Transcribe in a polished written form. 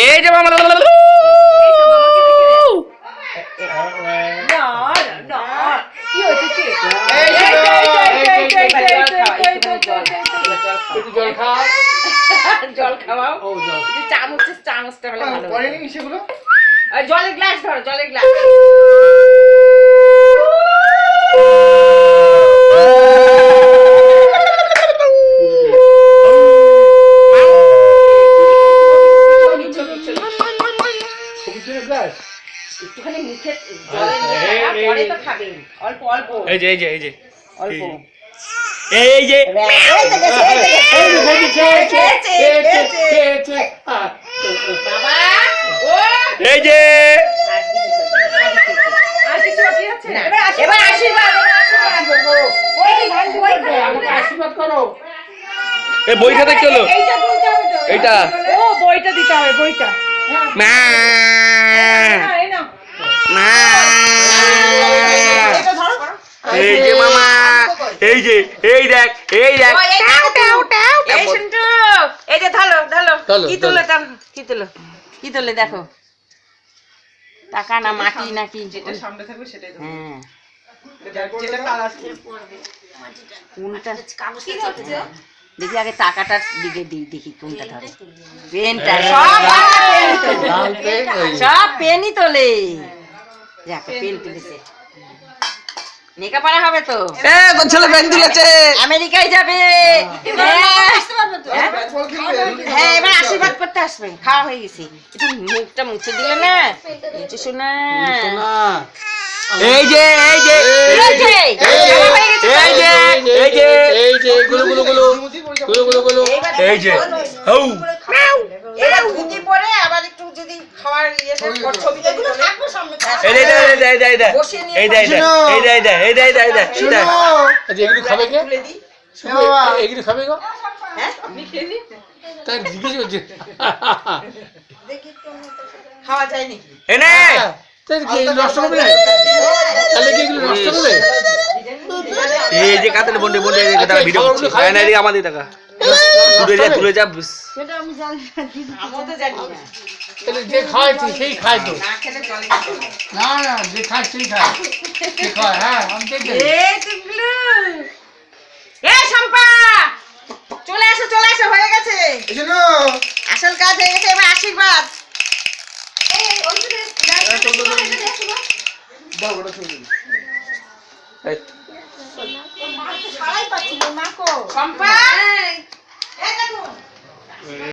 এই যে মামা জল খাওয়াও চামচটা হলে ভালো পড়েনি সেগুলো জলের গ্লাস ধরো জলের গ্লাস একটুখানি মুখে জলে নিয়ে পরে তো খাবেন অল্প অল্প এই যে অল্প এই যে বাবা ও এই যে আর কিছু বাকি আছে এবার আশীর্বাদ করো আমাকে আশীর্বাদ করো এই বইটা দেখতে হলো এইটা দিতে হবে তো এইটা ও বইটা দিতে হবে বইটা মা এই নাও মা এটা ধরো এই যে মামা এই যে এই দেখ এই শুনটু এই যে ধরো কি তোলে দেখো টাকা না মাটি নাকি যেটা সামনে থাকবে সেটাই ধরো হ্যাঁ যেটা কাল আসছে কোনটা দেখি আগে টাকাটার দিকে দেখি কোনটা ধরে পেনটা সব পেনই তোলে যাকে পেন তুলেছে নেকাপাড়া হবে তো ছেলে ব্যাগ তুলেছে আমেরিকায় যাবে হ্যাঁ এবার আশীর্বাদ করতে আসবে খাওয়া হয়ে গেছে একটু মুখটা মুছে দিলে না শোনা এই যে গুলো এই যে এবার ধুতি পরে আবার একটু যদি খাওয়ার ছবি এগুলো থাকবে সামনে এগুলো খাবে কে এগুলো খাবে গো হ্যাঁ আমি খেয়ে নি তাই জিজ্ঞেস করছে খাওয়া যায় নাকি এনে তাই কি নষ্ট করবে না তাহলে কি এগুলো নষ্ট করবে এই যে কাতলে বন্ডে ভিডিও করছি আমাদের টাকা তুলে যা সেটা আমি জানি না আমি তো জানি না তাহলে যে খায় সেই খায় তো না খেলে চলে না যে খায় সেই খায় সে খায় হ্যাঁ আমি দেখি এই টুকলু শম্পা চলে আসো হয়ে গেছে এসো আসল কাজ হয়ে গেছে এবার আশীর্বাদ দাও ওটা শুনে শম্পা